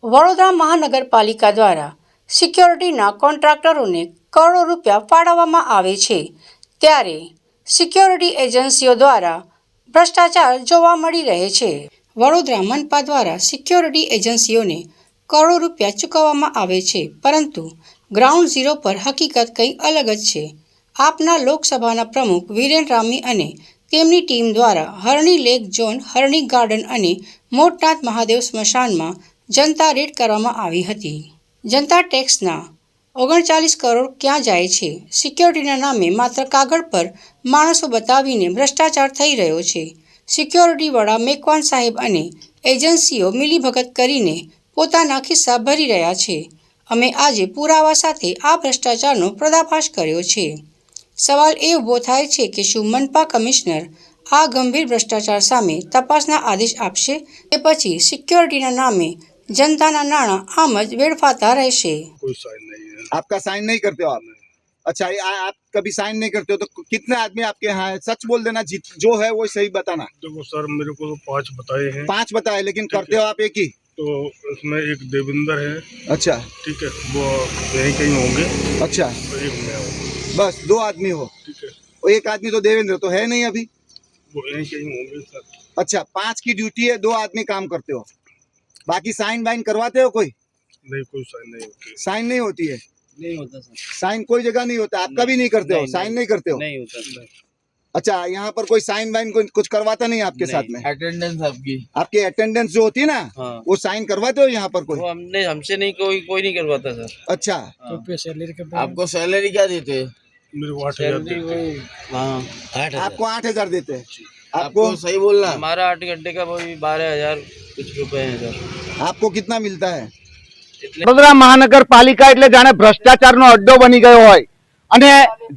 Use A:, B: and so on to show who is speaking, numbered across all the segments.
A: વડોદરા મહાનગરપાલિકા દ્વારા સિક્યોરિટીના કોન્ટ્રાક્ટરોને કરોડો રૂપિયા ફાળવવામાં આવે છે, ત્યારે સિક્યોરિટી એજન્સીઓ દ્વારા ભ્રષ્ટાચાર જોવા મળી રહે છે. વડોદરા મનપા દ્વારા સિક્યોરિટી એજન્સીઓને કરોડો રૂપિયા ચૂકવવામાં આવે છે, પરંતુ ગ્રાઉન્ડ ઝીરો પર હકીકત કંઈ અલગ જ છે. આપના લોકસભાના પ્રમુખ વિરેન રામી અને તેમની ટીમ દ્વારા હરણી લેક ઝોન, હરણી ગાર્ડન અને મોટનાથ મહાદેવ સ્મશાનમાં જનતા રેડ કરવામાં આવી હતી. જનતા ટેક્સના 39 કરોડ ક્યાં જાય છે? સિક્યોરિટીના નામે માત્ર કાગળ પર માણસો બતાવીને ભ્રષ્ટાચાર થઈ રહ્યો છે. સિક્યોરિટી વડા મેકવાન સાહેબ અને એજન્સીઓ મિલીભગત કરીને પોતાના ખિસ્સા ભરી રહ્યા છે. અમે આજે પુરાવા સાથે આ ભ્રષ્ટાચારનો પર્દાફાશ કર્યો છે. સવાલ એ ઊભો થાય છે કે શું મનપા કમિશનર આ ગંભીર ભ્રષ્ટાચાર સામે તપાસના આદેશ આપશે કે પછી સિક્યોરિટીના નામે जनता नाणा आम ज वेड़फाता रहशे?
B: कोई साइन नहीं है।
C: आपका साइन नहीं करते हो आप? अच्छा, आप कभी साइन नहीं करते हो तो कितने आदमी आपके यहाँ है? सच बोल देना, जो है वो सही बताना।
B: देखो सर, मेरे को तो 5 बताए हैं।
C: 5 बताए, लेकिन करते हो आप एक ही?
B: तो इसमें एक देवेंद्र है।
C: अच्छा,
B: ठीक है, वो यहीं कहीं होंगे।
C: अच्छा,
B: तो एक मैं हूँ।
C: बस 2 आदमी हो?
B: ठीक है,
C: और एक आदमी तो देवेंद्र तो है नहीं अभी।
B: वो यहीं कहीं होंगे सर।
C: अच्छा, 5 की ड्यूटी है, 2 आदमी काम करते हो, बाकी साइन वाइन करवाते हो कोई?
B: नहीं, कोई साइन नहीं होती।
C: साइन नहीं होती है?
D: नहीं होता सर।
C: साइन कोई जगह नहीं होता, आपका भी नहीं करते हो? साइन नहीं करते हो?
D: नहीं होता सर।
C: अच्छा, यहाँ पर कोई साइन वाइन कुछ करवाता नहीं आपके साथ में?
D: अटेंडेंस आपकी
C: आपकी अटेंडेंस जो होती है ना,
D: हाँ।
C: वो साइन करवाते हो यहाँ पर कोई?
D: वो हमसे नहीं, कोई नहीं करवाता सर।
C: अच्छा,
D: आपको सैलरी क्या देते हैं?
B: मेरे को 8,000 देते हैं।
D: हाँ,
C: आपको 8,000 देते हैं?
D: आपको
C: आपको
D: सही बोलना। हमारा 8 घंटे का वही 12,000 कुछ रुपए है सर।
C: आपको कितना मिलता है?
E: વડોદરા મહાનગરપાલિકા એટલે જાણે ભ્રષ્ટાચારનો અડ્ડો બની ગયો હોય અને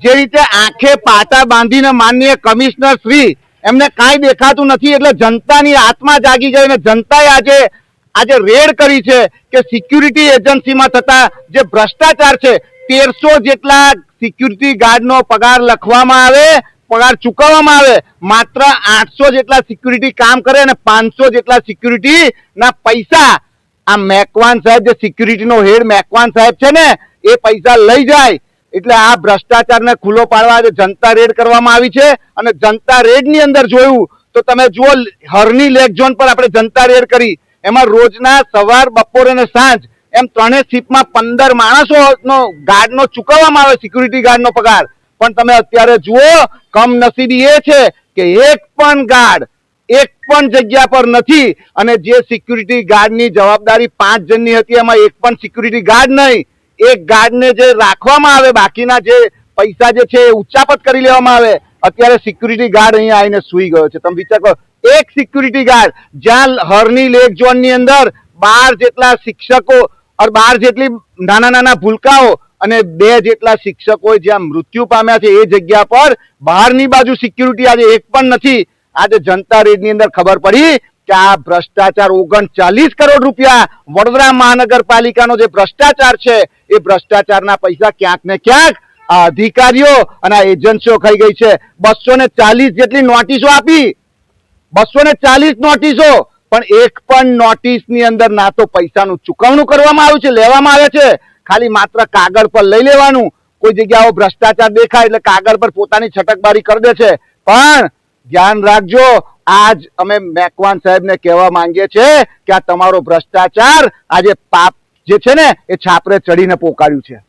E: જે રીતે આંખે પાટા બાંધીને માનનીય કમિશનર શ્રી એમને કાંઈ દેખાતું નથી એટલે જનતાની આત્મા જાગી ગઈ અને જનતાએ આજે રેડ કરી છે કે સિક્યુરિટી એજન્સીમાં થતા જે ભ્રષ્ટાચાર છે 1300 જેટલા સિક્યુરિટી ગાર્ડનો પગાર લખવામાં આવે, પગાર ચૂકવવામાં આવે, માત્ર 800 જેટલા સિક્યુરિટી કામ કરે અને 500 જેટલા સિક્યુરિટીના પૈસા આ મેકવાન સાહેબ, જે સિક્યુરિટીનો હેડ મેકવાન સાહેબ છે ને, એ પૈસા લઈ જાય. એટલે આ ભ્રષ્ટાચારને ખુલ્લો પાડવા આજે જનતા રેડ કરવામાં આવી છે અને જનતા રેડની અંદર જોયું તો તમે જુઓ, હરની લેક ઝોન પર આપણે જનતા રેડ કરી, એમાં રોજના સવાર, બપોર અને સાંજ એમ 3 શિફ્ટમાં 15 માણસોનો ગાર્ડનો ચૂકવવામાં આવે, સિક્યુરિટી ગાર્ડનો પગાર. પણ તમે અત્યારે જુઓ, કમનસીબી એ છે કે એક પણ ગાર્ડ એક પણ જગ્યા પર નથી અને જે સિક્યુરિટી ગાર્ડની જવાબદારી 5 જણની હતી એમાં એક પણ સિક્યુરિટી ગાર્ડ નહીં. એક ગાર્ડને જે રાખવામાં આવે, બાકીના જે પૈસા જે છે એ ઉચ્ચાપત કરી લેવામાં આવે. અત્યારે સિક્યુરિટી ગાર્ડ અહીંયા આવીને સૂઈ ગયો છે. તમે વિચાર કરો, એક સિક્યુરિટી ગાર્ડ જ્યાં હરની લેક ઝોનની અંદર 12 જેટલા શિક્ષકો અને 12 જેટલી નાના નાના ભૂલકાઓ અને 2 જેટલા શિક્ષકો જ્યાં મૃત્યુ પામ્યા છે, એ જગ્યા પર બહારની બાજુ સિક્યુરિટી આજે એક પણ નથી. આજે જનતા રેડની અંદર ખબર પડી કે આ ભ્રષ્ટાચાર 39 કરોડ રૂપિયા વડોદરા મહાનગરપાલિકાનો જે ભ્રષ્ટાચાર છે એ ભ્રષ્ટાચારના પૈસા ક્યાંક ને ક્યાંક આ અધિકારીઓ અને આ એજન્સીઓ ખાઈ ગઈ છે. 240 જેટલી નોટિસો આપી, 240 નોટિસો, પણ એક પણ નોટિસની અંદર ના તો પૈસાનું ચૂકવણું કરવામાં આવ્યું છે, લેવામાં આવે છે, ખાલી માત્ર કાગળ પર લઈ લેવાનું. કોઈ જગ્યાઓ ભ્રષ્ટાચાર દેખાય એટલે કાગળ પર પોતાની છટકબારી કરી દે છે. પણ ધ્યાન રાખજો, આજ અમે મેકવાન સાહેબને કહેવા માંગીએ છીએ કે આ તમારો ભ્રષ્ટાચાર આજે પાપ જે છે ને એ છાપરે ચડીને પોકાર્યું છે.